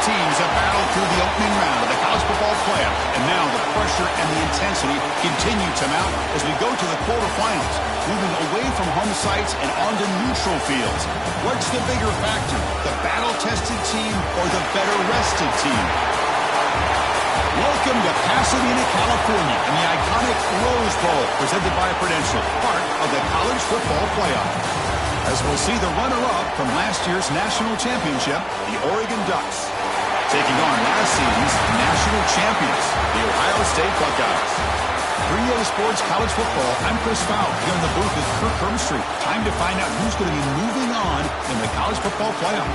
teams have battled through the opening round of the college football playoff, and now the pressure and the intensity continue to mount as we go to the quarterfinals, moving away from home sites and onto neutral fields. What's the bigger factor, the battle-tested team or the better-rested team? Welcome to Pasadena, California, and the iconic Rose Bowl, presented by Prudential, part of the college football playoff. As we'll see the runner-up from last year's national championship, the Oregon Ducks, taking on last season's national champions, the Ohio State Buckeyes. 3A Sports College Football, I'm Chris Fowle, here in the booth with Kirk Hermstreet. Time to find out who's going to be moving on in the college football playoff.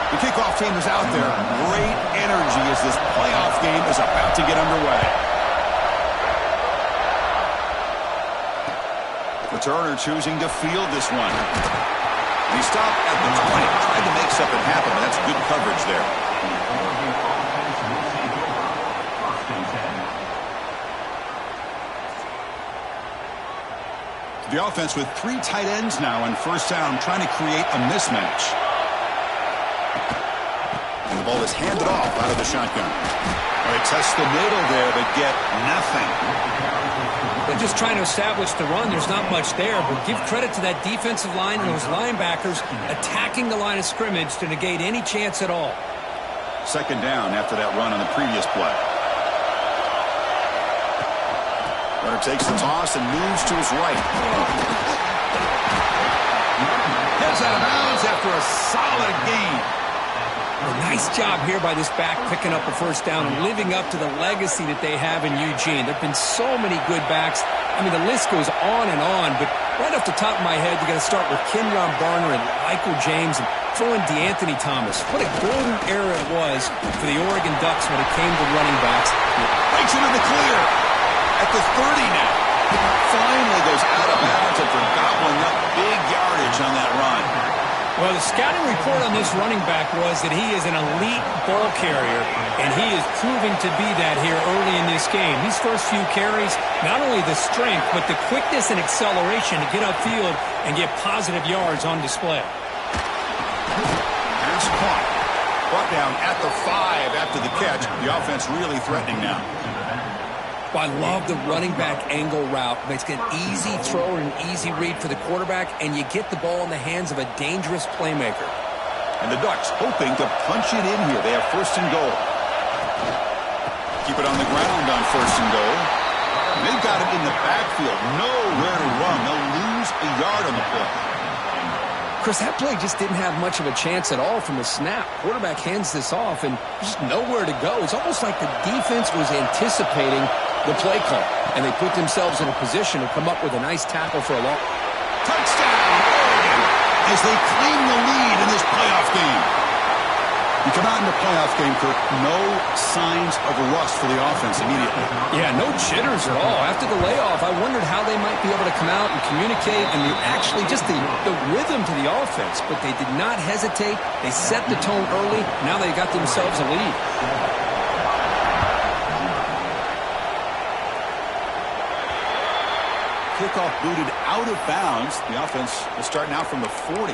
The kickoff team is out there. Great energy as this playoff game is about to get underway. Returner choosing to field this one. He stopped at the 20. Tried to make something happen, but that's good coverage there. The offense with 3 tight ends now on first down, trying to create a mismatch. And the ball is handed off out of the shotgun. They test the middle there, but get nothing. They're just trying to establish the run. There's not much there, but give credit to that defensive line and those linebackers attacking the line of scrimmage to negate any chance at all. Second down after that run on the previous play. Runner takes the toss and moves to his right. Heads out of bounds after a solid gain. A nice job here by this back picking up a first down and living up to the legacy that they have in Eugene. There have been so many good backs. I mean, the list goes on and on, but right off the top of my head, you got to start with Kenyon Barner and Michael James and throw in DeAnthony Thomas. What a golden era it was for the Oregon Ducks when it came to running backs. Breaks into the clear at the 30 now. Finally goes out of bounds after gobbling up big yardage on that run. Well, the scouting report on this running back was that he is an elite ball carrier, and he is proving to be that here early in this game. These first few carries, not only the strength, but the quickness and acceleration to get upfield and get positive yards on display. Pass caught. Brought down at the 5 after the catch. The offense really threatening now. Well, I love the running back angle route. Makes it an easy throw and an easy read for the quarterback, and you get the ball in the hands of a dangerous playmaker. And the Ducks hoping to punch it in here. They have first and goal. Keep it on the ground on first and goal. They've got it in the backfield. Nowhere to run. They'll lose a yard on the play. Chris, that play just didn't have much of a chance at all from the snap. Quarterback hands this off, and just nowhere to go. It's almost like the defense was anticipating the play call, and they put themselves in a position to come up with a nice tackle for a long. Touchdown, Oregon, as they claim the lead in this playoff game. You come out in the playoff game, Kirk, no signs of rust for the offense immediately. Yeah, no jitters at all. After the layoff, I wondered how they might be able to come out and communicate and actually just the rhythm to the offense, but they did not hesitate. They set the tone early. Now they got themselves a lead. Kickoff booted out of bounds. The offense will start now from the 40.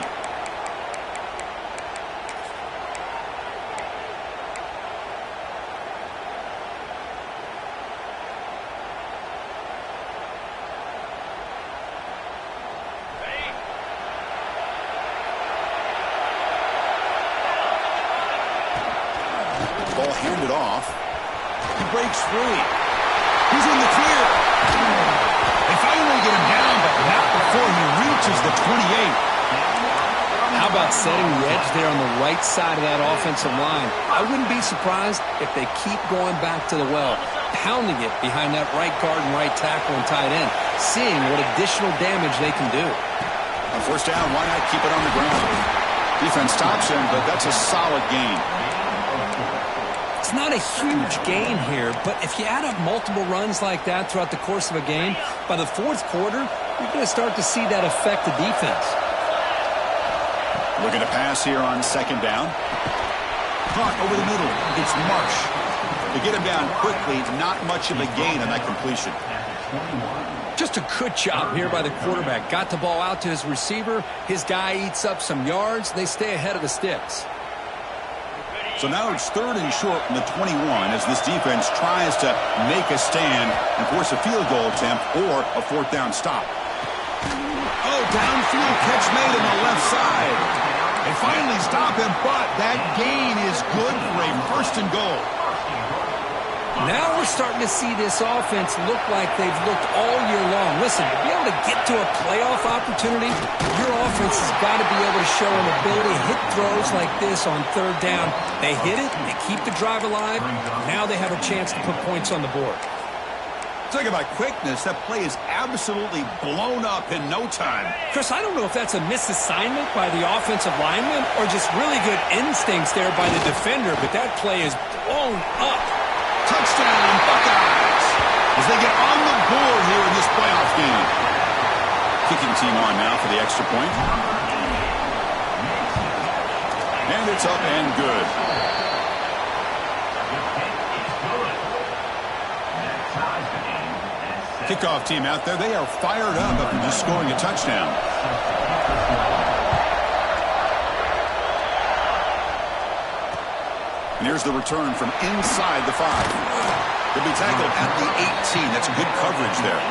Ball handed off. He breaks free. He's in the clear. They finally get him down, but not before he reaches the 28. How about setting the edge there on the right side of that offensive line? I wouldn't be surprised if they keep going back to the well, pounding it behind that right guard and right tackle and tight end, seeing what additional damage they can do. On first down, why not keep it on the ground? Defense stops him, but that's a solid gain. It's not a huge gain here, but if you add up multiple runs like that throughout the course of a game, by the fourth quarter, you're going to start to see that affect the defense. Looking to pass here on second down. Caught over the middle. It's Marsh. To get him down quickly, not much of a gain on that completion. Just a good job here by the quarterback. Got the ball out to his receiver. His guy eats up some yards. They stay ahead of the sticks. So now it's 3rd and short from the 21 as this defense tries to make a stand and force a field goal attempt or a 4th down stop. Oh, downfield catch made on the left side. They finally stop him, but that gain is good for a 1st and goal. Now we're starting to see this offense look like they've looked all year long. Listen, to be able to get to a playoff opportunity, your offense has got to be able to show an ability to hit throws like this on 3rd down. They hit it, they keep the drive alive. Now they have a chance to put points on the board. Talking about quickness, that play is absolutely blown up in no time. Chris, I don't know if that's a misassignment by the offensive lineman or just really good instincts there by the defender, but that play is blown up. Touchdown, Buckeyes, as they get on the board here in this playoff game. Kicking team on now for the extra point. And it's up and good. Kickoff team out there, they are fired up after just scoring a touchdown. And here's the return from inside the 5. He'll be tackled at the 18. That's good coverage there.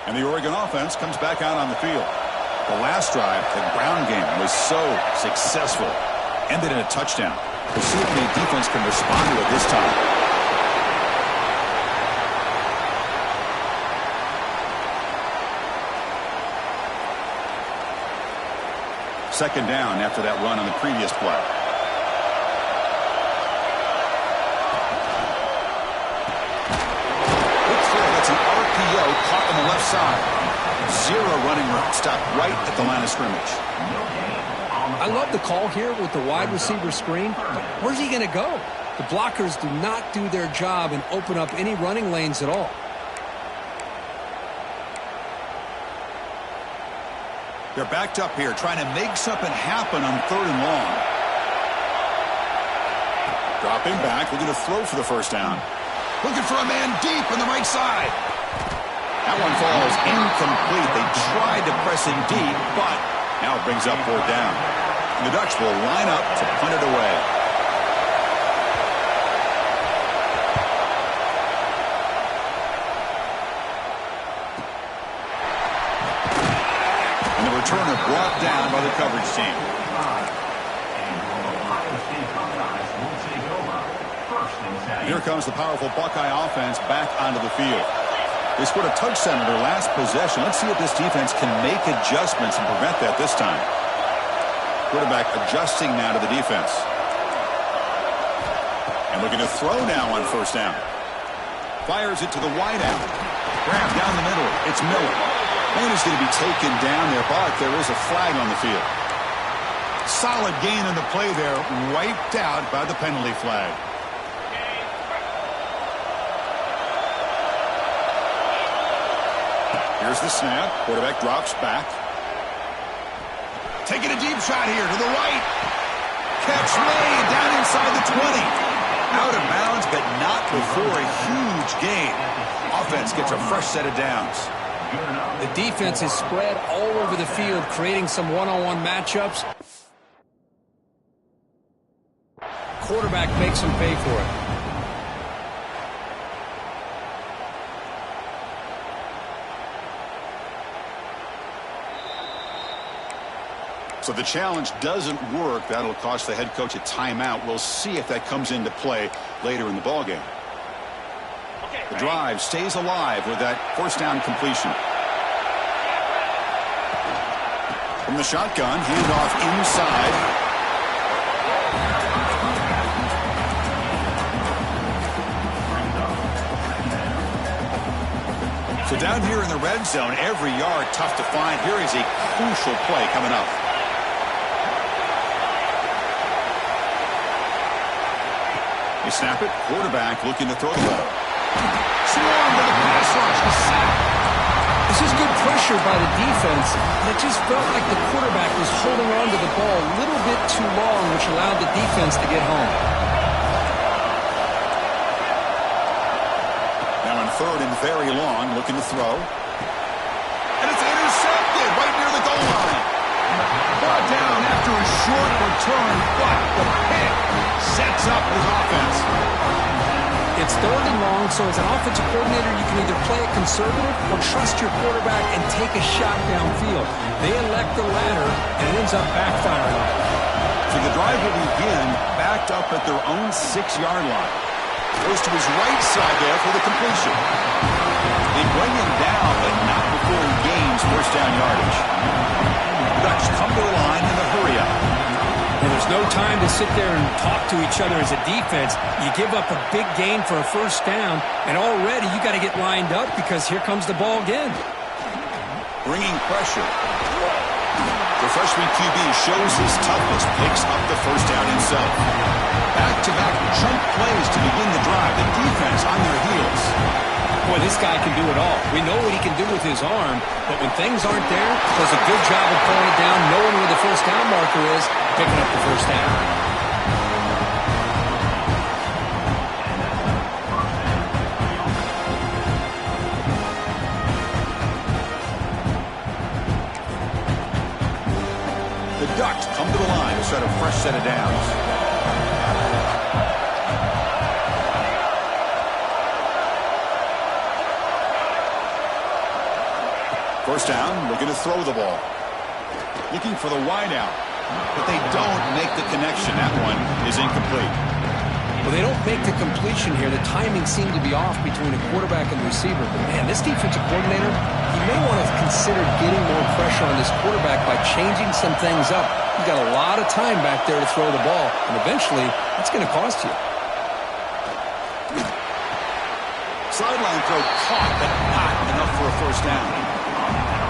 And the Oregon offense comes back out on the field. The last drive, the ground game, was so successful. Ended in a touchdown. We'll see if the defense can respond to it this time. Second down after that run on the previous play. Good throw. That's an RPO caught on the left side. 0 running room. Stopped right at the line of scrimmage. I love the call here with the wide receiver screen. Where's he going to go? The blockers do not do their job and open up any running lanes at all. They're backed up here, trying to make something happen on 3rd and long. Dropping back, looking to throw for the 1st down. Looking for a man deep on the right side. That one falls incomplete. They tried to press him deep, but now it brings up 4th down. And the Ducks will line up to punt it away. Returner brought down by the coverage team. Here comes the powerful Buckeye offense back onto the field. They scored a touchdown in their last possession. Let's see if this defense can make adjustments and prevent that this time. Quarterback adjusting now to the defense. And looking to throw now on 1st down. Fires it to the wideout. Grab down the middle. It's Miller. And he's going to be taken down there, but there is a flag on the field. Solid gain in the play there, wiped out by the penalty flag. Here's the snap. Quarterback drops back. Taking a deep shot here to the right. Catch made down inside the 20. Out of bounds, but not before a huge gain. Offense gets a fresh set of downs. The defense is spread all over the field, creating some one-on-one matchups. Quarterback makes him pay for it. So the challenge doesn't work. That'll cost the head coach a timeout. We'll see if that comes into play later in the ballgame. The drive stays alive with that 1st down completion. From the shotgun, hand off inside. So down here in the red zone, every yard tough to find. Here is a crucial play coming up. They snap it. Quarterback looking to throw the ball. Swarm to the pass rush. The sack. This is good pressure by the defense, and it just felt like the quarterback was holding on to the ball a little bit too long, which allowed the defense to get home. Now on 3rd and very long, looking to throw. And it's intercepted right near the goal line. Brought down after a short return, but the pick sets up his offense. It's 3rd and long, so as an offensive coordinator, you can either play it conservative or trust your quarterback and take a shot downfield. They elect the latter, and it ends up backfiring. So the drive will begin backed up at their own 6-yard line. Goes to his right side there for the completion. They bring him down, but not before he gains first down yardage. Ducks come to the line in the hurry-up. And there's no time to sit there and talk to each other as a defense. You give up a big gain for a first down, and already you got to get lined up because here comes the ball again. Bringing pressure. The freshman QB shows his toughness, picks up the first down himself. Back-to-back chunk plays to begin the drive. The defense on their heels. Boy, this guy can do it all. We know what he can do with his arm, but when things aren't there, does a good job of pulling it down, knowing where the first down marker is, picking up the first down. The Ducks come to the line to start a fresh set of downs. First down, looking to throw the ball. Looking for the wideout, but they don't make the connection. That one is incomplete. Well, they don't make the completion here. The timing seemed to be off between a quarterback and receiver. But, man, this defensive coordinator, he may want to consider getting more pressure on this quarterback by changing some things up. You've got a lot of time back there to throw the ball, and eventually it's going to cost you. Sideline throw caught, but not enough for a first down.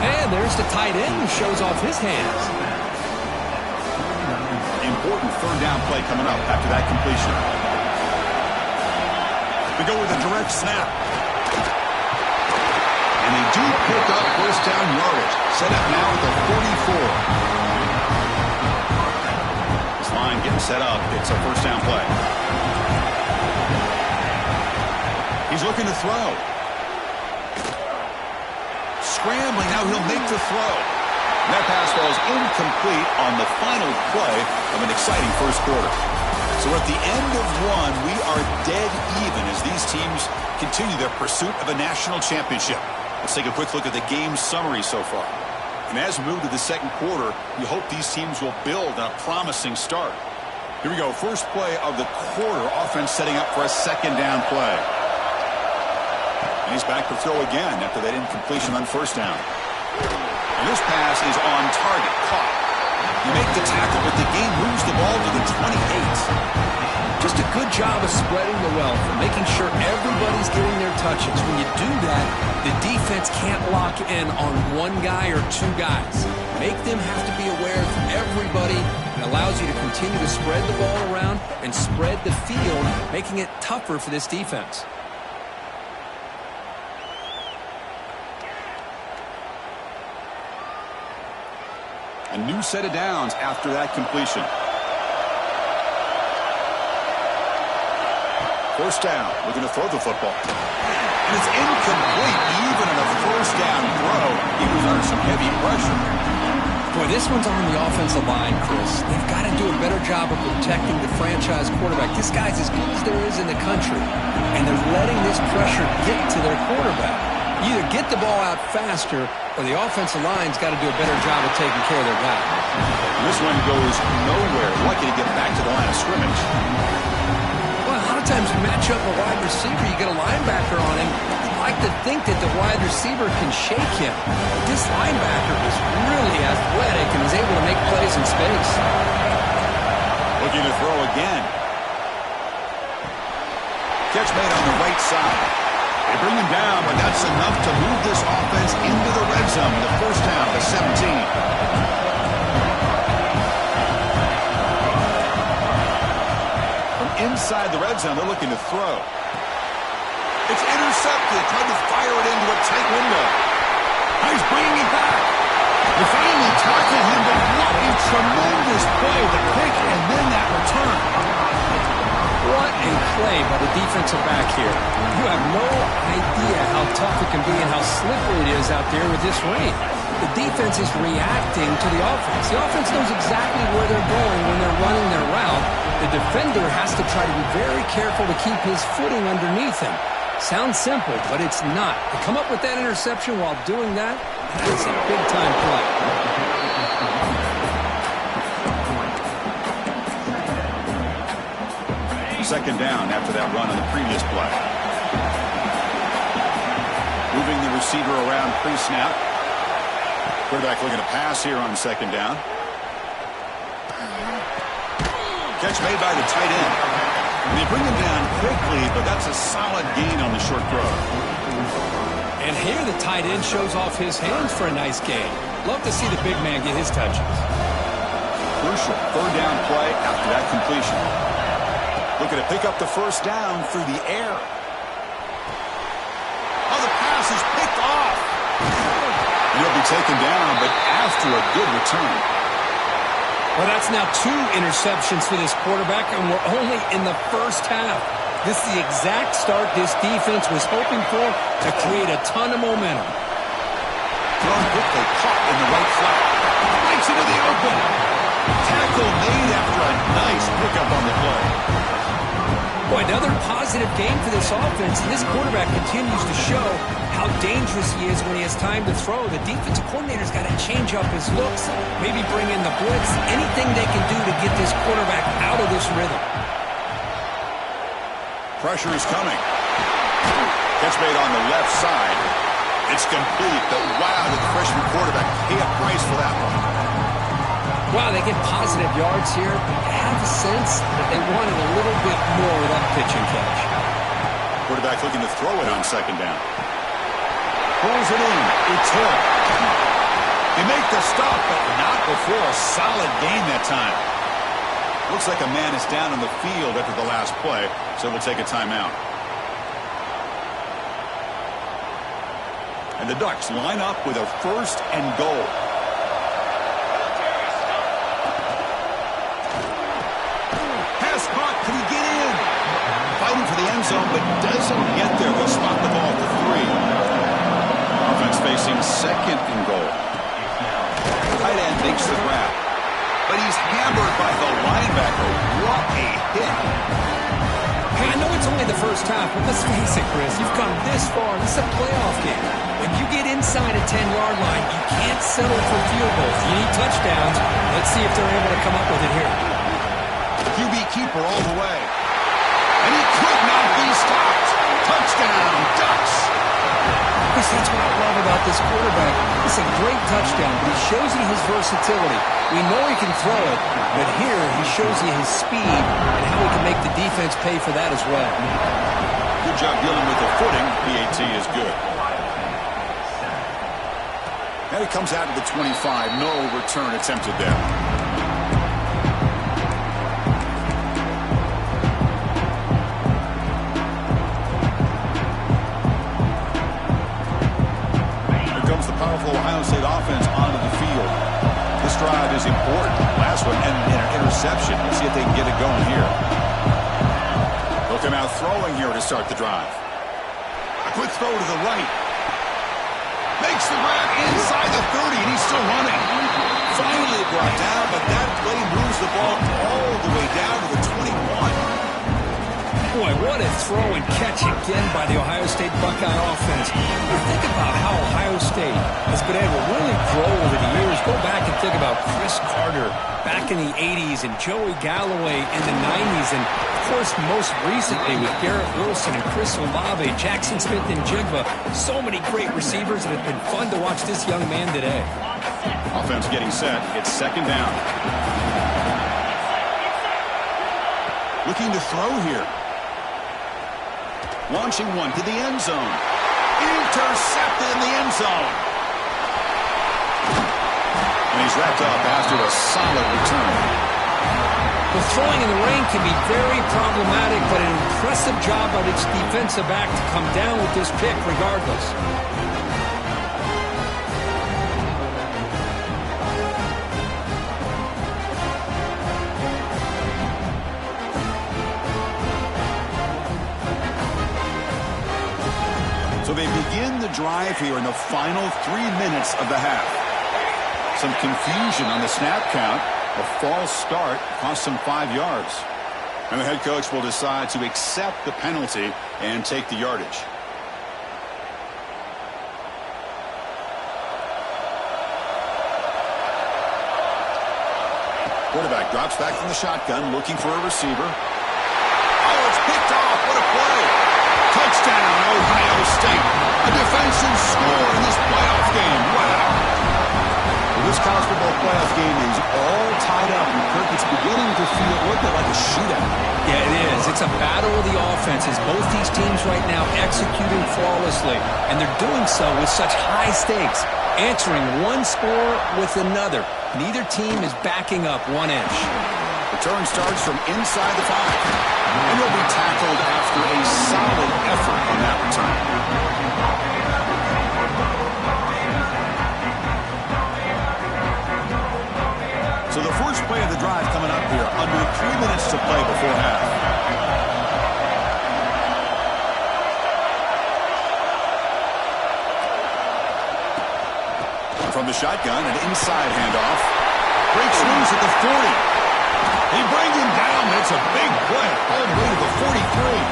And there's the tight end who shows off his hands. Important 3rd down play coming up after that completion. They go with a direct snap. And they do pick up first down yardage. Set up now at the 44. This line getting set up. It's a first down play. He's looking to throw. Scrambling, now he'll make the throw. That pass falls incomplete on the final play of an exciting first quarter. So at the end of one, we are dead even as these teams continue their pursuit of a national championship. Let's take a quick look at the game summary so far. And as we move to the second quarter, we hope these teams will build on a promising start. Here we go, first play of the quarter, offense setting up for a second down play. And he's back to throw again after that incompletion on first down. And this pass is on target, caught. You make the tackle, but the game moves the ball to the 28. Just a good job of spreading the wealth and making sure everybody's getting their touches. When you do that, the defense can't lock in on one guy or two guys. Make them have to be aware of everybody. It allows you to continue to spread the ball around and spread the field, making it tougher for this defense. A new set of downs after that completion. First down, looking to throw the football. And it's incomplete, even in a first down throw. He was under some heavy pressure. Boy, this one's on the offensive line, Chris. They've got to do a better job of protecting the franchise quarterback. This guy's as good as there is in the country, and they're letting this pressure get to their quarterback. You either get the ball out faster, or the offensive line's got to do a better job of taking care of their guy. And this one goes nowhere. Lucky to get back to the line of scrimmage. Well, a lot of times you match up a wide receiver, you get a linebacker on him. You'd like to think that the wide receiver can shake him. This linebacker is really athletic and is able to make plays in space. Looking to throw again. Catch made on the right side. They bring him down, but that's enough to move this offense into the red zone. The first down to 17. From inside the red zone, they're looking to throw. It's intercepted. Tried to fire it into a tight window. He's bringing it back. They finally tackled him, but what a tremendous play. The pick and then that return. What a play by the defensive back here. You have no idea how tough it can be and how slippery it is out there with this rain. The defense is reacting to the offense. The offense knows exactly where they're going when they're running their route. The defender has to try to be very careful to keep his footing underneath him. Sounds simple, but it's not. To come up with that interception while doing that, that's a big-time play. Second down after that run on the previous play. Moving the receiver around pre-snap. Quarterback looking to pass here on second down. Catch made by the tight end. And they bring him down quickly, but that's a solid gain on the short throw. And here the tight end shows off his hands for a nice gain. Love to see the big man get his touches. Crucial third down play after that completion. Looking to pick up the first down through the air. Oh, the pass is picked off. And he'll be taken down, but after a good return. Well, that's now 2 interceptions for this quarterback, and we're only in the first half. This is the exact start this defense was hoping for to create a ton of momentum. Thrown quickly, caught in the right flat. Breaks into the open. Tackle made after a nice pickup on the play. Boy, another positive game for this offense, and this quarterback continues to show how dangerous he is when he has time to throw. The defensive coordinator's got to change up his looks, maybe bring in the blitz, anything they can do to get this quarterback out of this rhythm. Pressure is coming. Catch made on the left side. It's complete, but wow, did the freshman quarterback pay a price for that one. Wow, they get positive yards here. I have a sense that they wanted a little bit more of that pitch and catch. Quarterback looking to throw it on second down. Pulls it in. It's hit. They make the stop, but not before a solid gain that time. Looks like a man is down on the field after the last play, so we'll take a timeout. And the Ducks line up with a 1st and goal. Caught. Can he get in? Fighting for the end zone, but doesn't get there. They'll spot the ball for 3. Offense facing 2nd and goal. Tight end makes the grab, but he's hammered by the linebacker. What a hit. Hey, I know it's only the first half, but let's face it, Chris. You've come this far. This is a playoff game. When you get inside a 10-yard line, you can't settle for field goals. You need touchdowns. Let's see if they're able to come up with it here. QB keeper all the way. And he could not be stopped. Touchdown, Ducks. Chris, that's what I love about this quarterback. It's a great touchdown, but he shows you his versatility. We know he can throw it, but here he shows you his speed and how he can make the defense pay for that as well. Good job dealing with the footing. PAT is good. And it comes out to the 25. No return attempted there. Ohio State offense onto the field. This drive is important. Last one ended in an interception. Let's see if they can get it going here. They'll come out throwing here to start the drive. A quick throw to the right. Makes the grab inside the 30, and he's still running. Finally brought down, but that play moves the ball all the way down to the 21. Boy, what a throw and catch again by the Ohio State Buckeye offense. You think about how Ohio State has been able to really grow over the years. Go back and think about Chris Carter back in the 80s and Joey Galloway in the 90s. And, of course, most recently with Garrett Wilson and Chris Olave, Jackson Smith and Jigba. So many great receivers, and it's been fun to watch this young man today. Offense getting set. It's second down. Looking to throw here. Launching one to the end zone. Intercepted in the end zone. And he's wrapped up after a solid return. Well, throwing in the rain can be very problematic, but an impressive job by its defensive back to come down with this pick regardless. So they begin the drive here in the final 3 minutes of the half. Some confusion on the snap count. A false start cost them 5 yards. And the head coach will decide to accept the penalty and take the yardage. Quarterback drops back from the shotgun, looking for a receiver. Oh, it's picked off. What a play. Touchdown, Ohio State. A defensive score in this playoff game. Wow. This college football playoff game is all tied up, and Kirk, it's beginning to feel a little bit like a shootout. Yeah, it is. It's a battle of the offenses. Both these teams right now executing flawlessly, and they're doing so with such high stakes, answering one score with another. Neither team is backing up 1 inch. Return starts from inside the 5, and he'll be tackled after a solid effort on that return. So the first play of the drive coming up here, under 3 minutes to play before half. From the shotgun, an inside handoff. Breaks loose at the 40. They bring him down. It's a big play, all the way to the 43.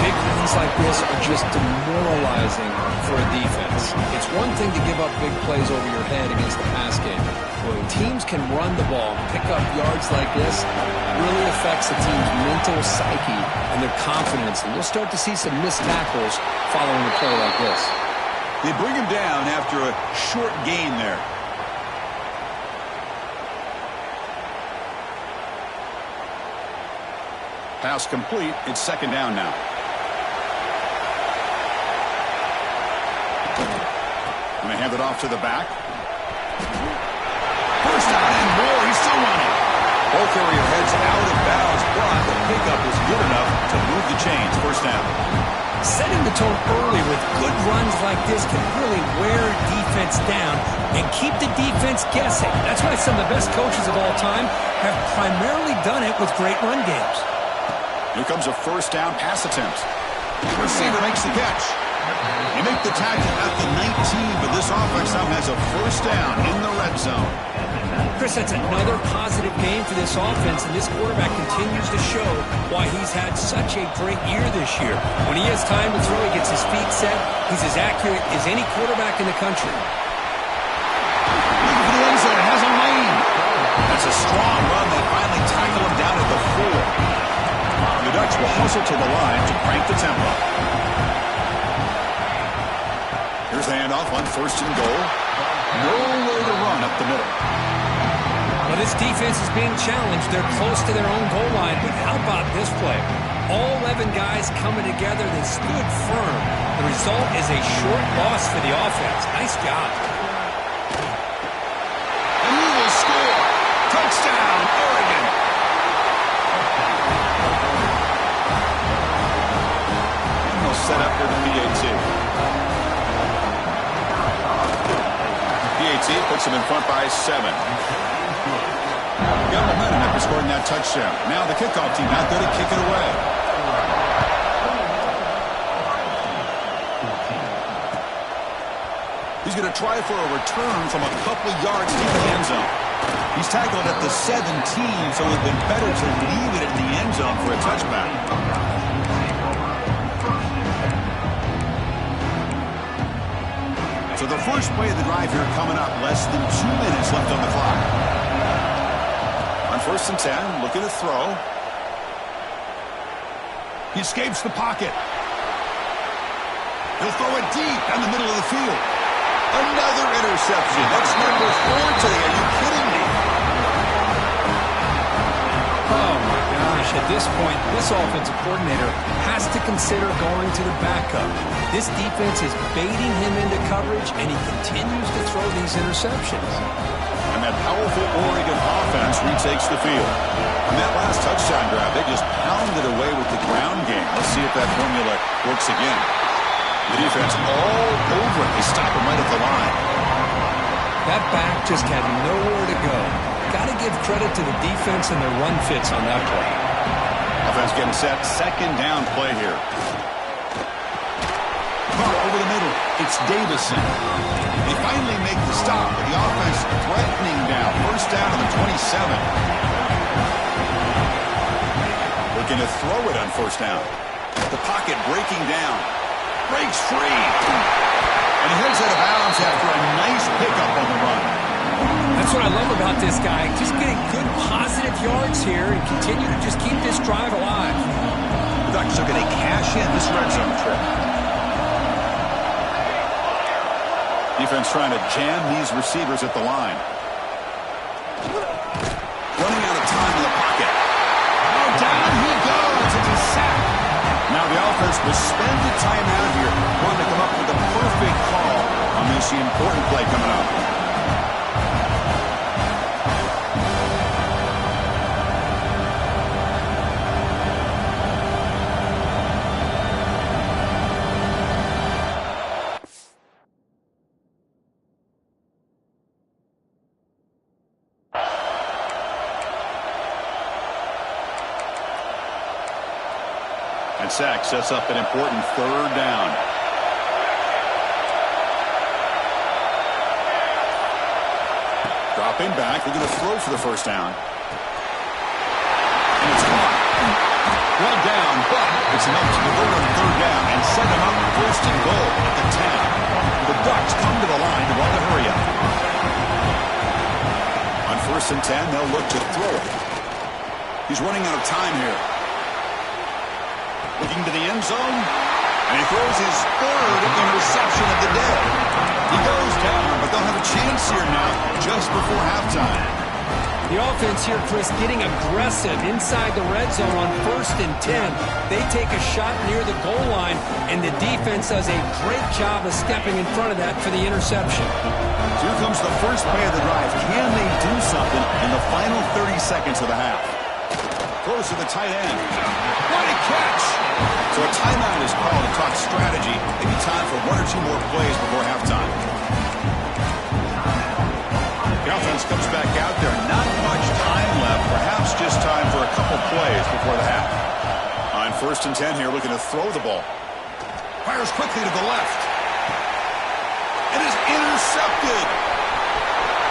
Big runs like this are just demoralizing for a defense. It's one thing to give up big plays over your head against the pass game. When teams can run the ball, pick up yards like this, it really affects the team's mental psyche and their confidence. And you'll start to see some missed tackles following a play like this. They bring him down after a short gain there. Pass complete. It's second down now. And they hand it off to the back. First down and more. He's still running. Ball carrier heads out of bounds, but the pickup is good enough to move the chains. First down. Setting the tone early with good runs like this can really wear defense down and keep the defense guessing. That's why some of the best coaches of all time have primarily done it with great run games. Here comes a first down pass attempt. Receiver makes the catch. They make the tackle at the 19, but this offense now has a first down in the red zone. Chris, that's another positive game for this offense, and this quarterback continues to show why he's had such a great year this year. When he has time to throw, he gets his feet set. He's as accurate as any quarterback in the country. Looking for the end zone. Has a lane. That's a strong run. They finally tackle him down at the 4. The Ducks will hustle to the line to crank the tempo. Here's the handoff on first and goal. Nowhere to run up the middle. Well, this defense is being challenged. They're close to their own goal line, but how about this play? All 11 guys coming together. They stood firm. The result is a short loss for the offense. Nice job. And he will score. Touchdown, Oregon. And they'll set up for the PAT. PAT puts them in front by 7. Got momentum after scoring that touchdown. Now the kickoff team out there to kick it away. He's going to try for a return from a couple of yards deep in the end zone. He's tackled at the 17, so it would have been better to leave it in the end zone for a touchback. So the first play of the drive here coming up. Less than 2 minutes left on the clock. On first and 10, looking to throw. He escapes the pocket. He'll throw it deep down the middle of the field. Another interception. That's number 4 today. Are you kidding me? Oh, my gosh. At this point, this offensive coordinator has to consider going to the backup. This defense is baiting him into coverage, and he continues to throw these interceptions. And that powerful Oregon offense retakes the field. On that last touchdown drive, they just pounded away with the ground game. Let's see if that formula works again. The defense all over it. They stop him right at the line. That back just had nowhere to go. Got to give credit to the defense and their run fits on that play. Offense getting set. Second down play here. Caught over the middle. It's Davison. They finally make the stop, but the offense threatening now. First down to the 27. Looking to throw it on first down. The pocket breaking down. Breaks free. And he heads out of bounds after a nice pickup on the run. That's what I love about this guy. Just getting good positive yards here and continue to just keep this drive alive. The Ducks are going to cash in this red zone trip. Defense trying to jam these receivers at the line. Running out of time in the pocket. Oh, down he goes. It's a sack. Now the offense will spend the timeout here. Want to come up with a perfect call on this important play coming up. And sack sets up an important third down. Dropping back. They're going to throw for the first down. And it's caught. Well down, but it's enough to convert on third down and set them up first and goal at the 10. The Ducks come to the line to want to hurry up. On first and 10, they'll look to throw it. He's running out of time here. Looking to the end zone, and he throws his third interception of the day. He goes down, but they'll have a chance here now just before halftime. The offense here, Chris, getting aggressive inside the red zone on first and 10. They take a shot near the goal line, and the defense does a great job of stepping in front of that for the interception. So here comes the first play of the drive. Can they do something in the final 30 seconds of the half? Throws to the tight end. What a catch! So a timeout is called to talk strategy. Maybe time for one or two more plays before halftime. The offense comes back out there. Not much time left. Perhaps just time for a couple plays before the half. On first and 10 here, looking to throw the ball. Fires quickly to the left. It is intercepted.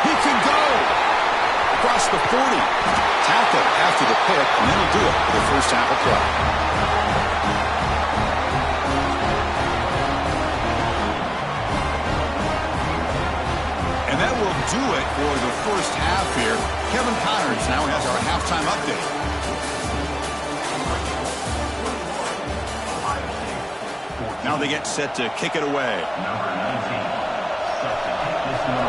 He can go. Across the 40. Tackle after the pick, and then he'll do it for the first half of play. And that will do it for the first half here. Kevin Connors now has our halftime update. Now they get set to kick it away. Number 19, set to kick this one.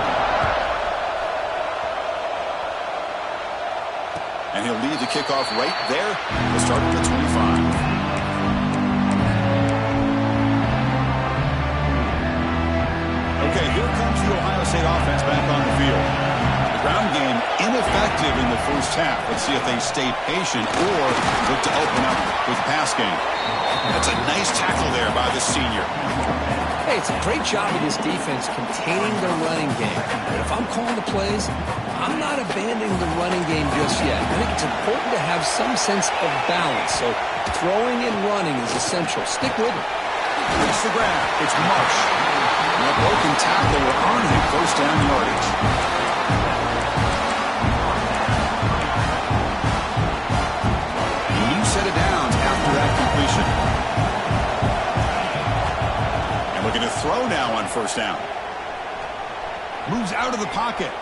And he'll lead the kickoff right there. We'll start at the 25. Okay, here comes the Ohio State offense back on the field. The ground game ineffective in the first half. Let's see if they stay patient or look to open up with the pass game. That's a nice tackle there by the senior. Hey, it's a great job of this defense containing the running game. But if I'm calling the plays, I'm not abandoning the running game just yet. I think it's important to have some sense of balance. So throwing and running is essential. Stick with it. It's the grab. It's Marsh. And a broken tackle will earn him first down yardage. A new set of downs after that completion. And looking to throw now on first down. Moves out of the pocket.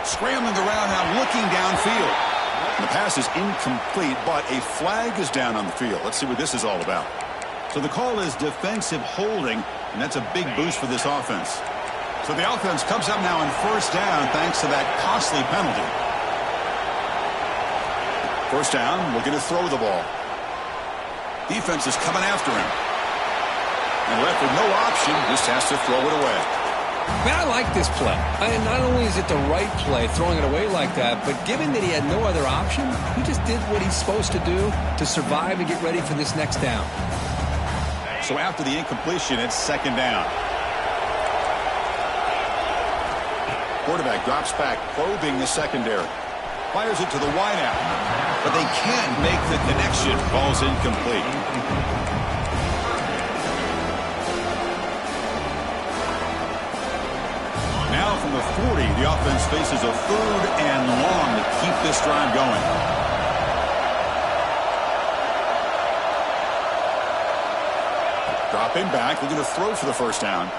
Scrambling around now, looking downfield. And the pass is incomplete, but a flag is down on the field. Let's see what this is all about. So the call is defensive holding, and that's a big boost for this offense. So the offense comes up now on first down thanks to that costly penalty. First down, looking to throw the ball. Defense is coming after him. And left with no option, just has to throw it away. Man, I like this play. And not only is it the right play, throwing it away like that, but given that he had no other option, he just did what he's supposed to do to survive and get ready for this next down. So after the incompletion, it's second down. Quarterback drops back, probing the secondary. Fires it to the wideout, but they can't make the connection. Ball's incomplete. Now from the 40, the offense faces a third and long to keep this drive going. Dropping back, looking to throw for the first down.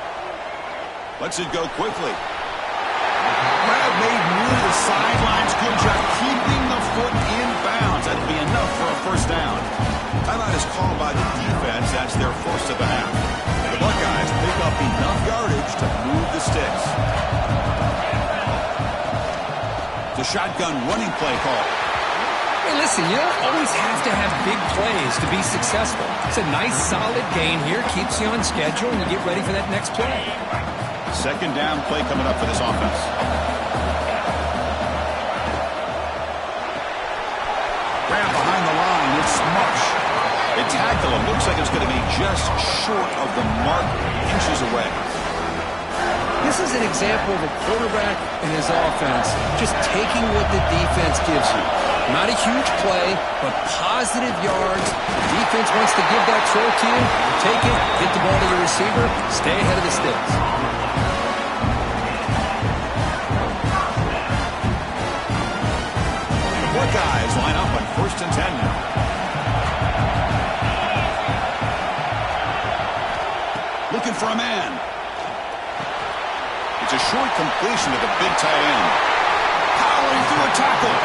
Lets it go quickly. Grab made near the sidelines. Good job keeping the foot in bounds. That'll be enough for a first down. Timeout is called by the defense. That's their first of the half. The Buckeyes pick up enough yardage to move the sticks. The shotgun running play call. Hey, listen, you don't always have to have big plays to be successful. It's a nice, solid gain here. Keeps you on schedule, and you get ready for that next play. Second down play coming up for this offense. Grab behind the line. It's Marsh. They tackle him. Looks like it's going to be just short of the mark, inches away. This is an example of a quarterback and his offense just taking what the defense gives you. Not a huge play, but positive yards. The defense wants to give that throw to you. Take it, get the ball to your receiver, stay ahead of the sticks. The Buckeyes line up on 1st and 10 now. Looking for a man. It's a short completion to the big tight end. Powering through a tackle.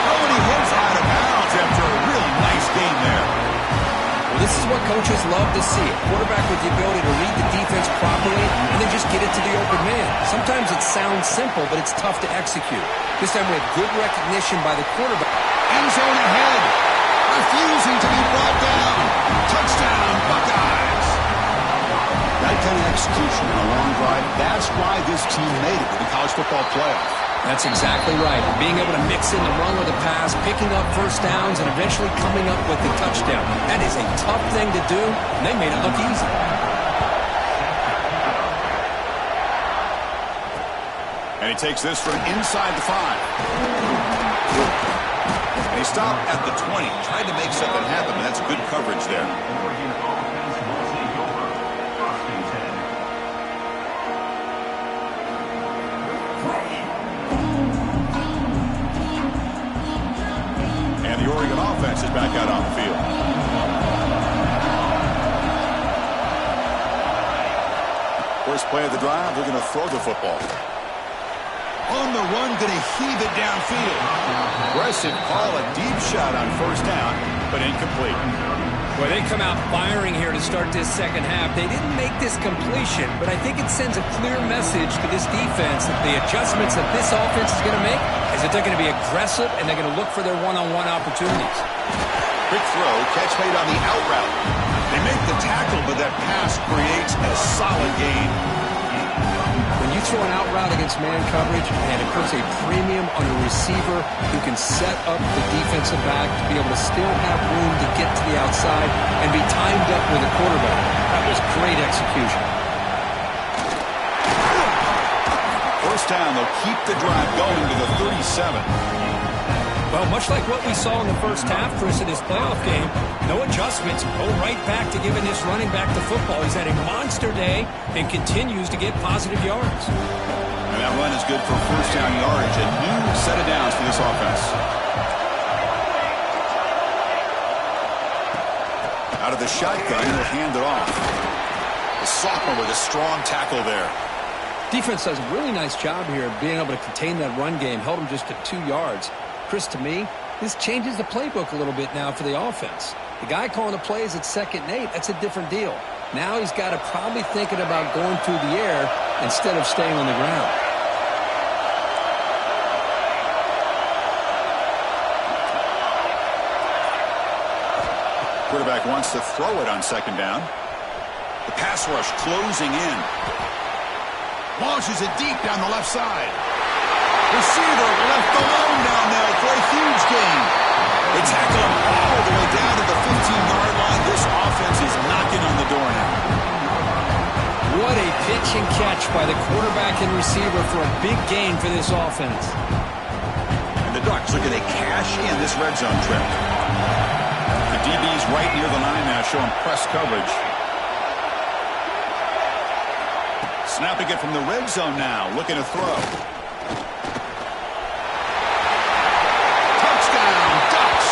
Nobody hits out of bounds after a really nice game there. Well, this is what coaches love to see. A quarterback with the ability to read the defense properly and then just get it to the open man. Sometimes it sounds simple, but it's tough to execute. This time we had good recognition by the quarterback. End zone ahead. Refusing to be brought down. Touchdown, Buckeyes. That kind of execution in a long drive, that's why this team made it to the college football playoff. That's exactly right. Being able to mix in the run or the pass, picking up first downs, and eventually coming up with the touchdown. That is a tough thing to do, and they made it look easy. And he takes this from inside the 5. And he stopped at the 20, tried to make something happen, but that's good coverage there. The Oregon offense is back out on the field. First play of the drive, they're going to throw the football. On the run, going to heave it downfield. Aggressive call, a deep shot on first down, but incomplete. Well, they come out firing here to start this second half. They didn't make this completion, but I think it sends a clear message to this defense that the adjustments that this offense is going to make is that they're going to be aggressive and they're going to look for their one-on-one opportunities. Quick throw, catch made on the out route. They make the tackle, but that pass creates a solid gain. When you throw an out route against man coverage, and it puts a premium on a receiver who can set up the defensive back to be able to still have room to get to the outside and be timed up with a quarterback. That was great execution. First down, they'll keep the drive going to the 37. Well, much like what we saw in the first half, Chris, in this playoff game, no adjustments. Go right back to giving this running back the football. He's had a monster day and continues to get positive yards. And that run is good for first down yardage. A new set of downs for this offense. Out of the shotgun, he'll hand it off. The sophomore with a strong tackle there. Defense does a really nice job here of being able to contain that run game. Held him just to 2 yards. Chris, to me, this changes the playbook a little bit now for the offense. The guy calling the plays at 2nd and 8, that's a different deal. Now he's got to probably thinking about going through the air instead of staying on the ground. Quarterback wants to throw it on 2nd down. The pass rush closing in. Launches it deep down the left side. Receiver left alone down there for a huge gain. They tackle him all the way down to the 15-yard line. This offense is knocking on the door now. What a pitch and catch by the quarterback and receiver for a big gain for this offense. And the Ducks looking to cash in this red zone trip. The DB's right near the line now, showing press coverage. Snapping it from the red zone now, looking to throw. Touchdown, Ducks!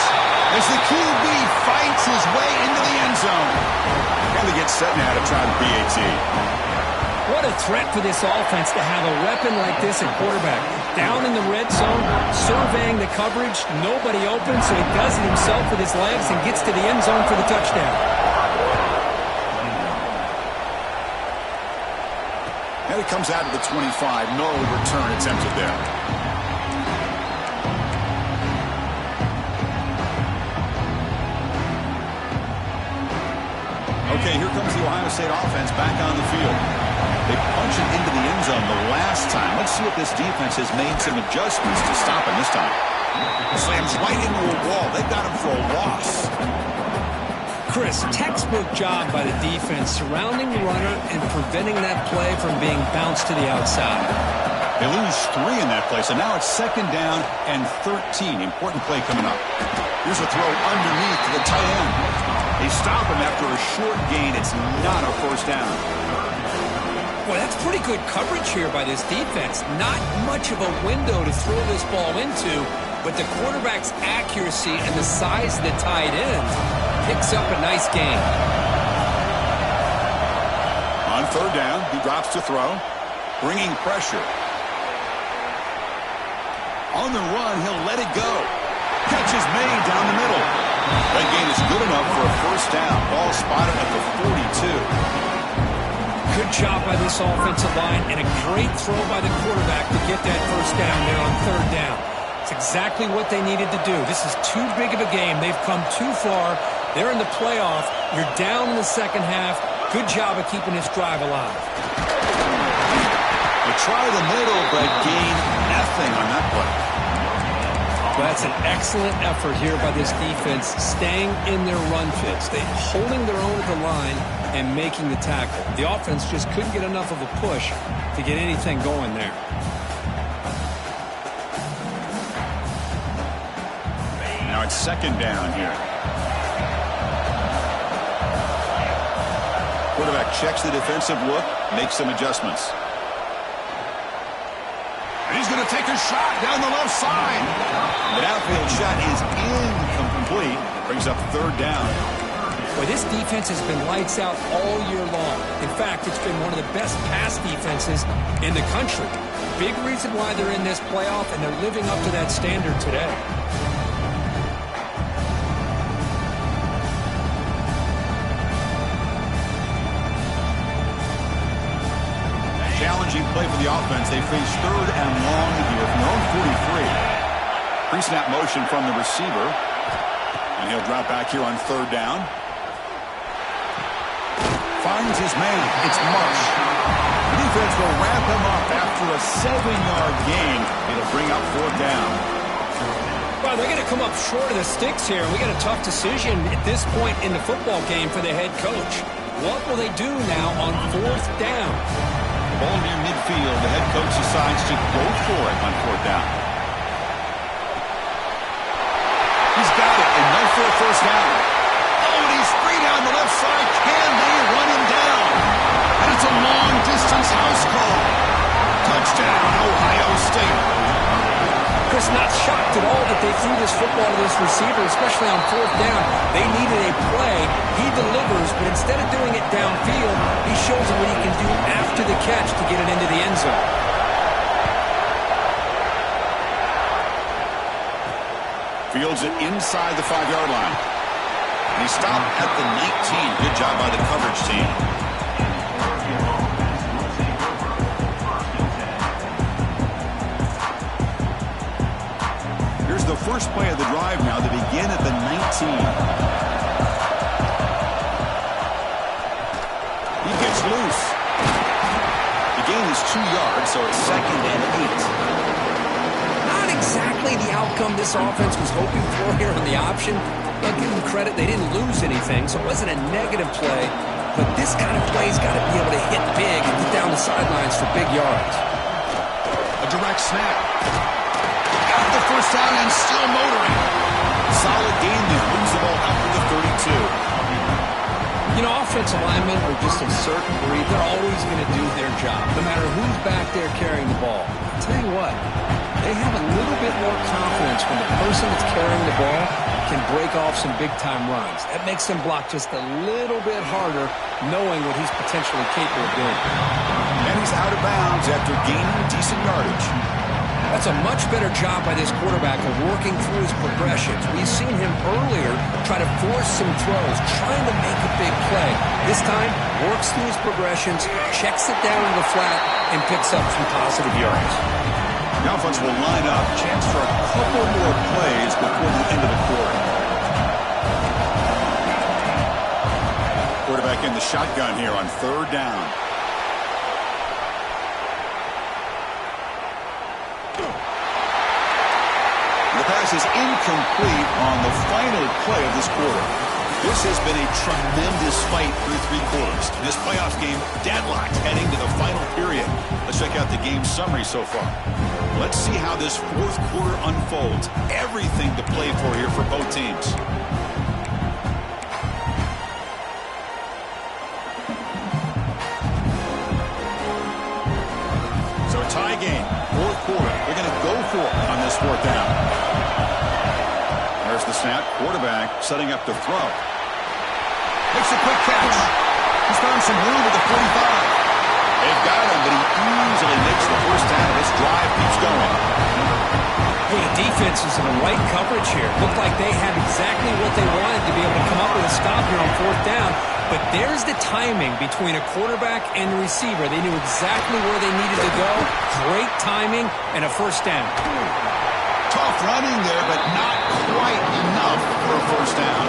As the QB fights his way into the end zone. And they get set now to try the PAT. What a threat for this offense to have a weapon like this at quarterback. Down in the red zone, surveying the coverage, nobody open, so he does it himself with his legs and gets to the end zone for the touchdown. And it comes out of the 25. No return attempted there. Okay, here comes the Ohio State offense back on the field. They punch it into the end zone the last time. Let's see if this defense has made some adjustments to stop him this time. Slams right into a wall. They got him for a loss. Chris, textbook job by the defense surrounding the runner and preventing that play from being bounced to the outside. They lose 3 in that play, so now it's 2nd down and 13. Important play coming up. Here's a throw underneath to the tight end. They stop him after a short gain. It's not a first down. Boy, that's pretty good coverage here by this defense. Not much of a window to throw this ball into, but the quarterback's accuracy and the size of the tight end picks up a nice gain. On 3rd down, he drops to throw, bringing pressure. On the run, he'll let it go. Catch is made down the middle. That gain is good enough for a first down. Ball spotted at the 42. Good job by this offensive line and a great throw by the quarterback to get that first down there on 3rd down. It's exactly what they needed to do. This is too big of a game. They've come too far. They're in the playoff. You're down in the second half. Good job of keeping this drive alive. They try the middle, but gain nothing on that play. Well, that's an excellent effort here by this defense, staying in their run fits. They're holding their own at the line and making the tackle. The offense just couldn't get enough of a push to get anything going there. Now it's 2nd down here. Quarterback checks the defensive look, makes some adjustments. And he's going to take a shot down the left side. The outfield shot is incomplete. Brings up 3rd down. Well, this defense has been lights out all year long. In fact, it's been one of the best pass defenses in the country. Big reason why they're in this playoff, and they're living up to that standard today. Challenging play for the offense. They face 3rd and long here from their own 43. Pre-snap motion from the receiver. And he'll drop back here on 3rd down. Finds his man. It's Marsh. The defense will wrap him up after a 7-yard gain. It'll bring up 4th down. Well, they're going to come up short of the sticks here. We got a tough decision at this point in the football game for the head coach. What will they do now on 4th down? Ball near midfield. The head coach decides to go for it on 4th down. He's got it, and no for a first down. Oh, and he's free down the left side. Can they run him down? And it's a long-distance house call. Touchdown, Ohio State. Chris, not shocked at all that they threw this football to this receiver, especially on 4th down. They needed a play. He delivers, but instead of doing it downfield, he shows them what he can do after the catch to get it into the end zone. Fields it inside the 5-yard line. And he stopped at the 19. Good job by the coverage team. Here's the first play of the drive now. They begin at the 19. He gets loose. The gain is 2 yards, so it's 2nd and 8. Not exactly the outcome this offense was hoping for here on the option. I'll give them credit, they didn't lose anything, so it wasn't a negative play. But this kind of play's got to be able to hit big and get down the sidelines for big yards. A direct snap. Got the first down and still motoring. Solid gain there. Moves the ball out to the 32. You know, offensive linemen are just a certain breed. They're always going to do their job, no matter who's back there carrying the ball. I'll tell you what, they have a little bit more confidence when the person that's carrying the ball can break off some big-time runs. That makes them block just a little bit harder, knowing what he's potentially capable of doing. And he's out of bounds after gaining decent yardage. That's a much better job by this quarterback of working through his progressions. We've seen him earlier try to force some throws, trying to make a big play. This time, works through his progressions, checks it down in the flat, and picks up some positive yards. The offense will line up, chance for a couple more plays before the end of the quarter. Quarterback in the shotgun here on 3rd down. The pass is incomplete on the final play of this quarter. This has been a tremendous fight through 3 quarters. This playoff game deadlocked heading to the final period. Let's check out the game summary so far. Let's see how this 4th quarter unfolds. Everything to play for here for both teams. So a tie game, 4th quarter. They're going to go for it on this 4th down. There's the snap. Quarterback setting up to throw. Makes a quick catch. He's found some room at the 45. They've got him, but he easily makes the first down. This drive keeps going. Well, the defense is in the right coverage here. Looked like they had exactly what they wanted to be able to come up with a stop here on 4th down. But there's the timing between a quarterback and the receiver. They knew exactly where they needed to go. Great timing and a first down. Tough running there, but not quite enough for a first down.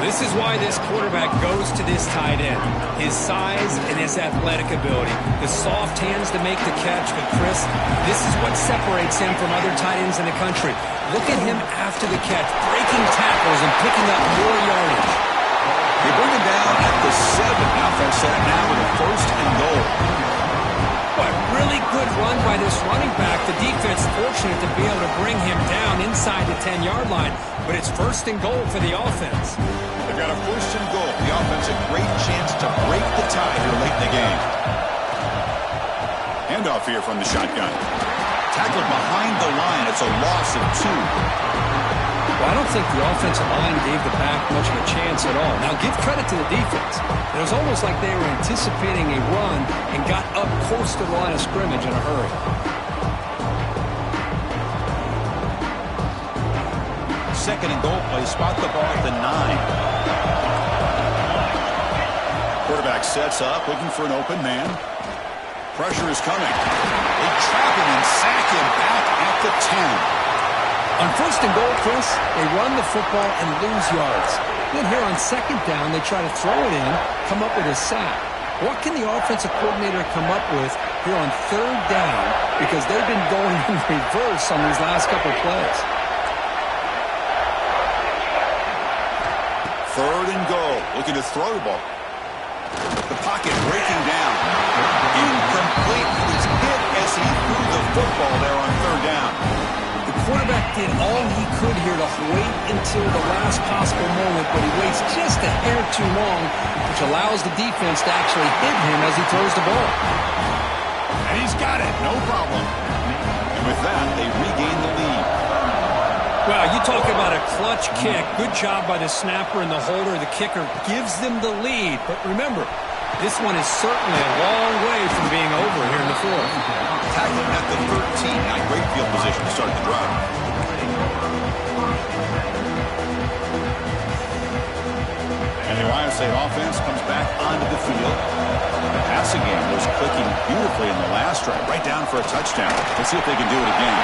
This is why this quarterback goes to this tight end. His size and his athletic ability. The soft hands to make the catch. But, Chris, this is what separates him from other tight ends in the country. Look at him after the catch, breaking tackles and picking up more yardage. They bring him down at the 7. Now they'll set it now with a 1st and goal. What a really good run by this running back. The defense fortunate to be able to bring him down inside the 10-yard line. But it's 1st and goal for the offense. They've got a 1st and goal. The offense a great chance to break the tie here late in the game. Handoff here from the shotgun. Tackled behind the line. It's a loss of 2. Well, I don't think the offensive line gave the back much of a chance at all. Now, give credit to the defense. It was almost like they were anticipating a run and got up close to the line of scrimmage in a hurry. 2nd and goal play. Spot the ball at the 9. Quarterback sets up, looking for an open man. Pressure is coming. They trap him and sack him back at the 10. On 1st and goal, Chris, they run the football and lose yards. Then here on 2nd down, they try to throw it in, come up with a sack. What can the offensive coordinator come up with here on 3rd down? Because they've been going in reverse on these last couple of plays. 3rd and goal. Looking to throw the ball. The pocket breaking down. Incomplete. He was hit as he threw the football there on 3rd down. The quarterback did all he could here to wait until the last possible moment, but he waits just a hair too long, which allows the defense to actually hit him as he throws the ball. And he's got it. No problem. And with that, they regain the lead. Well, you talk about a clutch kick. Good job by the snapper and the holder. The kicker gives them the lead. But remember, this one is certainly a long way from being over here in the 4th. Tackling at the 13. Not great field position to start the drive. And the Ohio State offense comes back onto the field. The passing game was clicking beautifully in the last drive. Right down for a touchdown. Let's see if they can do it again.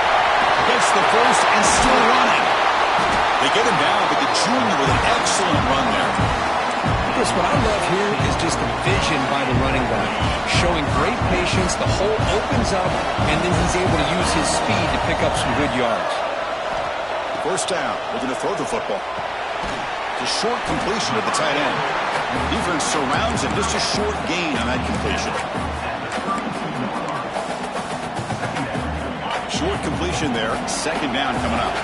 Gets the first and still running. They get him down, but the junior with an excellent run there. Chris, what I love here is just the vision by the running back. Showing great patience, the hole opens up, and then he's able to use his speed to pick up some good yards. First down, we're going to throw the football. It's a short completion to the tight end. Defense surrounds him, just a short gain on that completion. Short completion there, second down coming up.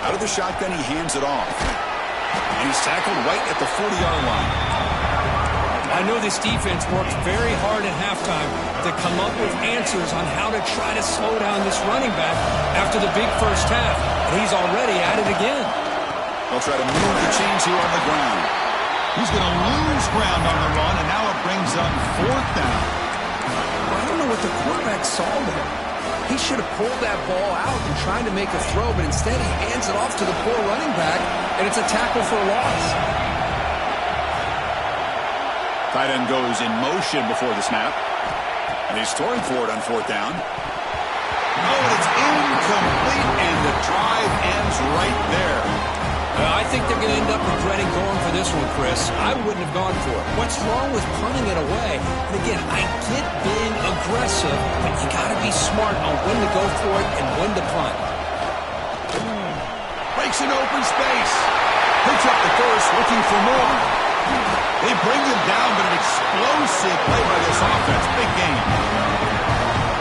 Out of the shotgun, he hands it off. And he's tackled right at the 40-yard line. I know this defense worked very hard at halftime to come up with answers on how to try to slow down this running back after the big first half. And he's already at it again. They'll try to move the chains here on the ground. He's going to lose ground on the run, and now it brings up fourth down. I don't know what the quarterback saw there. He should have pulled that ball out and tried to make a throw, but instead he hands it off to the poor running back, and it's a tackle for a loss. Tight end goes in motion before the snap. And he's throwing for it on fourth down. Oh, it's incomplete, and the drive ends right there. I think they're going to end up regretting going for this one, Chris. I wouldn't have gone for it. What's wrong with punting it away? And again, I get being aggressive, but you got to be smart on when to go for it and when to punt. Breaks an open space. Picks up the first, looking for more. They bring him down, but an explosive play by this offense. Big game.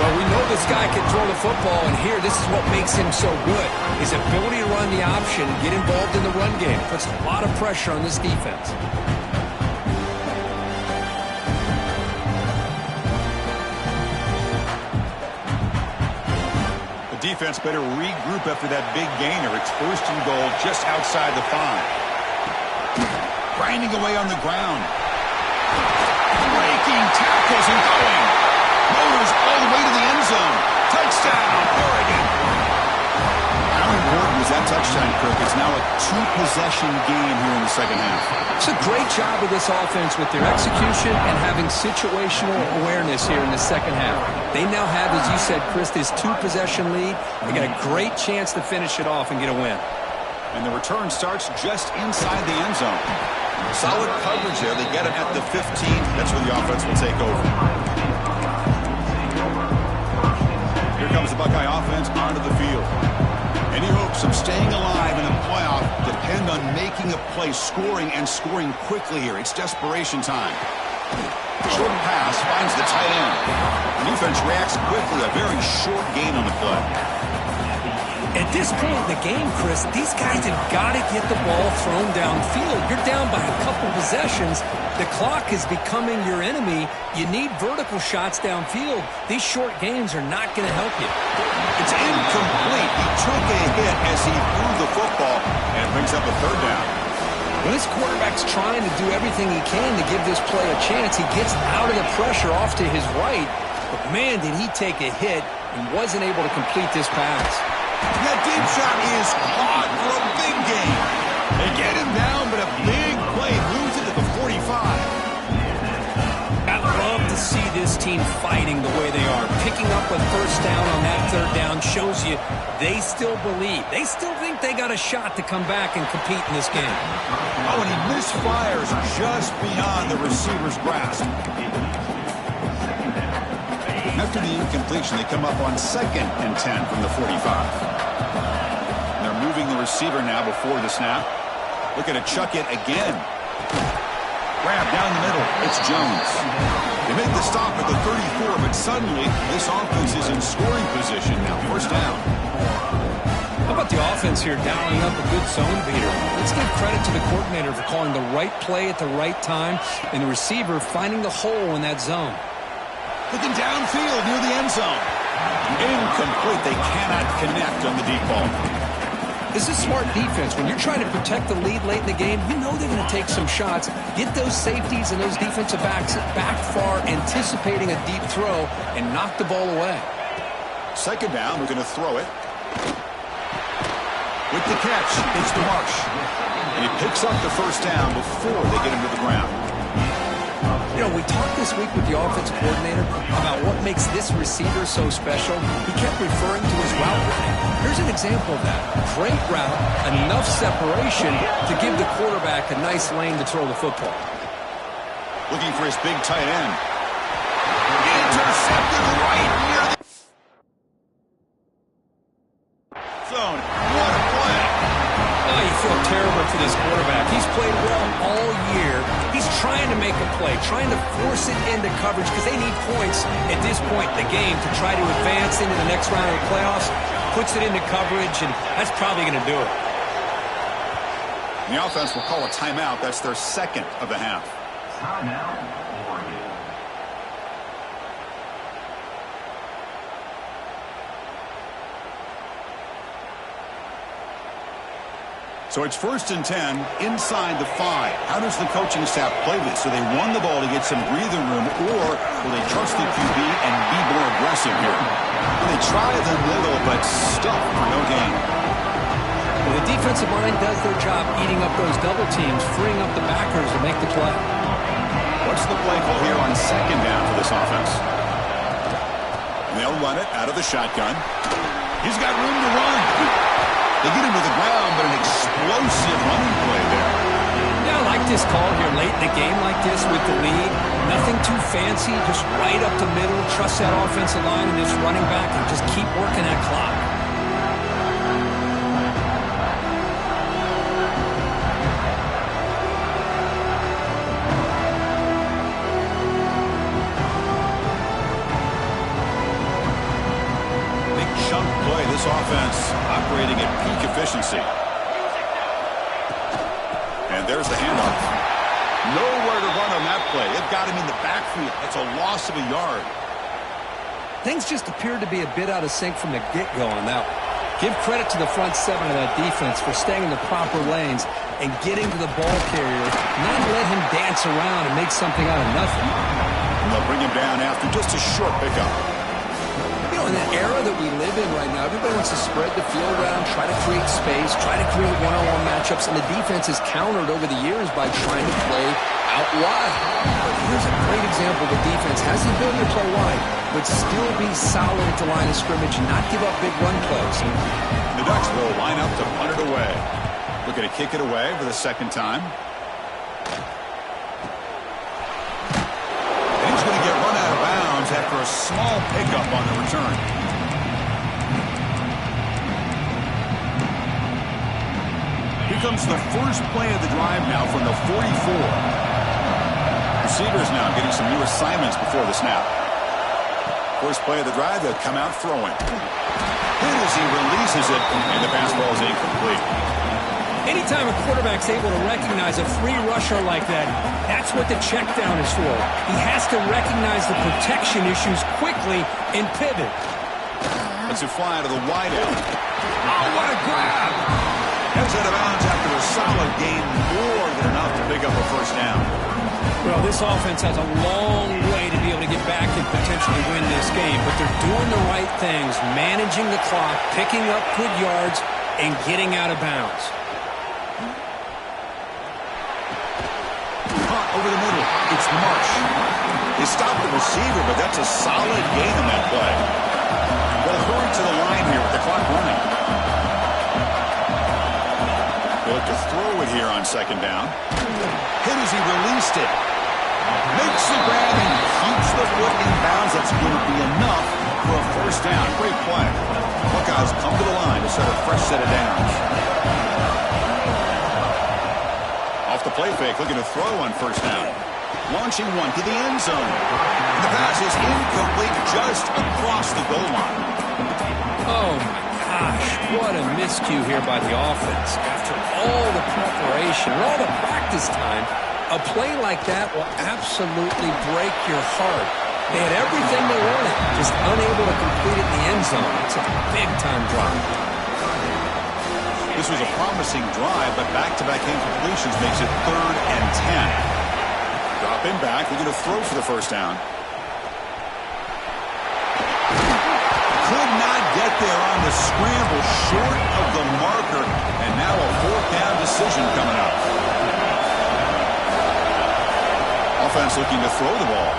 Well, we know this guy can throw the football, and here, this is what makes him so good. His ability to run the option, get involved in the run game, puts a lot of pressure on this defense. The defense better regroup after that big gainer. It's first and goal just outside the 5. Grinding away on the ground. Breaking tackles and going. Motors all the way to the end zone. Touchdown, Oregon. How important was that touchdown, Kirk? It's now a 2-possession game here in the second half. It's a great job of this offense with their execution and having situational awareness here in the second half. They now have, as you said, Chris, this 2-possession lead. They got a great chance to finish it off and get a win. And the return starts just inside the end zone. Solid coverage there. They get it at the 15. That's where the offense will take over. Here comes the Buckeye offense onto the field. Any hopes of staying alive in the playoff depend on making a play, scoring, and scoring quickly here. It's desperation time. Short pass finds the tight end. The defense reacts quickly. A very short gain on the play. At this point in the game, Chris, these guys have got to get the ball thrown downfield. You're down by a couple possessions. The clock is becoming your enemy. You need vertical shots downfield. These short gains are not going to help you. It's incomplete. He took a hit as he threw the football, and it brings up a third down. Well, this quarterback's trying to do everything he can to give this play a chance. He gets out of the pressure off to his right, but man, did he take a hit and wasn't able to complete this pass. That deep shot is caught for a big gain. They get him down, but a big play moves it to the 45. I love to see this team fighting the way they are. Picking up a first down on that third down shows you they still believe. They still think they got a shot to come back and compete in this game. Oh, and he misfires just beyond the receiver's grasp. After the incompletion, they come up on 2nd and 10 from the 45. And they're moving the receiver now before the snap. Looking to chuck it again. Grab down the middle. It's Jones. They make the stop at the 34, but suddenly this offense is in scoring position now. First down. How about the offense here dialing up a good zone beater? Let's give credit to the coordinator for calling the right play at the right time and the receiver finding the hole in that zone. Looking downfield near the end zone. Incomplete. They cannot connect on the deep ball. This is smart defense. When you're trying to protect the lead late in the game, you know they're going to take some shots. Get those safeties and those defensive backs back far, anticipating a deep throw, and knock the ball away. Second down, we're going to throw it. With the catch, it's DeMarsh. And he picks up the first down before they get him to the ground. You know, we talked this week with the offensive coordinator about what makes this receiver so special. He kept referring to his route running. Here's an example of that. Great route, enough separation to give the quarterback a nice lane to throw the football. Looking for his big tight end. Intercepted right near the zone. What a play. Oh, you feel terrible for this quarterback. He's played well all year. He's trying to make a play, trying to force it into coverage because they need points at this point in the game to try to advance into the next round of the playoffs. Puts it into coverage, and that's probably going to do it. The offense will call a timeout. That's their second of the half. Timeout, Oregon. So it's 1st and 10 inside the 5. How does the coaching staff play this? Do they run the ball to get some breathing room, or will they trust the QB and be more aggressive here? They try the middle, but stuff for no gain. Well, the defensive line does their job eating up those double teams, freeing up the backers to make the play. What's the play call here on 2nd down for this offense? And they'll run it out of the shotgun. He's got room to run. They get him to the ground, but an explosive running play there. Yeah, I like this call here late in the game like this with the lead. Nothing too fancy, just right up the middle. Trust that offensive line and this running back and just keep working that clock. This offense operating at peak efficiency. And there's the handoff. Nowhere to run on that play. It got him in the backfield. That's a loss of a yard. Things just appeared to be a bit out of sync from the get-go on that one. Give credit to the front seven of that defense for staying in the proper lanes and getting to the ball carrier, not let him dance around and make something out of nothing. And they'll bring him down after just a short pickup. In the era that we live in right now, everybody wants to spread the field around, try to create space, try to create one-on-one matchups, and the defense is countered over the years by trying to play out wide. But here's a great example of a defense has the ability to play wide, but still be solid at the line of scrimmage and not give up big run plays. The Ducks will line up to punt it away. Looking to kick it away for the second time. And he's going to get run out of bounds after a small pickup on the return. Here comes the first play of the drive now from the 44. Receivers now getting some new assignments before the snap. First play of the drive, they'll come out throwing. Hit as he releases it, and the pass ball is incomplete. Anytime a quarterback's able to recognize a free rusher like that, that's what the check down is for. He has to recognize the protection issues quickly and pivot. Let's it fly to the wide end. Oh, what a grab! Heads out of bounds after a solid gain, more than enough to pick up a first down. Well, this offense has a long way to be able to get back and potentially win this game, but they're doing the right things, managing the clock, picking up good yards, and getting out of bounds. Over the middle, it's Marsh. They stopped the receiver, but that's a solid gain on that play. They'll hurry to the line here with the clock running. They look to throw it here on second down. Hit as he released it. Makes the grab and keeps the foot in bounds. That's going to be enough for a first down. Great play. Buckeyes come to the line to set a fresh set of downs. Off the play fake, looking to throw on first down. Launching one to the end zone. And the pass is incomplete just across the goal line. Oh, my gosh. What a miscue here by the offense. After all the preparation, all the practice time, a play like that will absolutely break your heart. They had everything they wanted, just unable to complete it in the end zone. It's a big-time drop. This was a promising drive, but back-to-back incompletions makes it 3rd and 10. Dropping back, looking to throw for the first down. Could not get there on the scramble, short of the marker, and now a 4th down decision coming up. offense looking to throw the ball.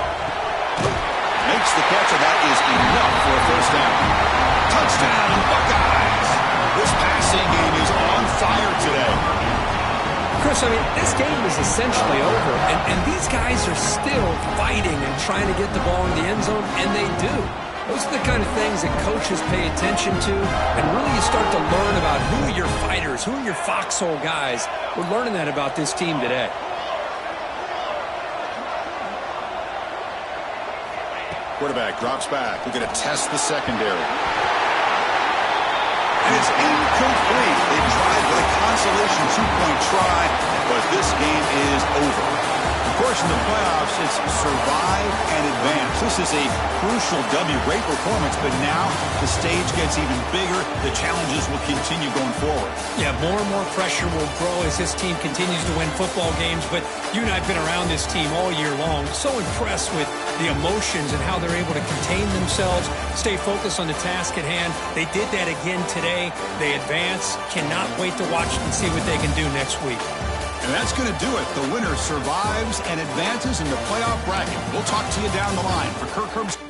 Makes the catch, and that is enough for a first down. Touchdown, Buckeyes! This passing game is on fire today. Chris, I mean, this game is essentially over, and these guys are still fighting and trying to get the ball in the end zone, and they do. Those are the kind of things that coaches pay attention to, and really you start to learn about who are your fighters, who are your foxhole guys. We're learning that about this team today. Quarterback drops back. We're going to test the secondary. And it's incomplete. They tried with a consolation two-point try, but this game is over. Of course, in the playoffs, it's survive and advance. This is a crucial W. Great performance, but now the stage gets even bigger. The challenges will continue going forward. Yeah, more and more pressure will grow as this team continues to win football games, but you and I have been around this team all year long. So impressed with the emotions and how they're able to contain themselves, stay focused on the task at hand. They did that again today. They advance. Cannot wait to watch and see what they can do next week. And that's going to do it. The winner survives and advances in the playoff bracket. We'll talk to you down the line. For Kirk Herbst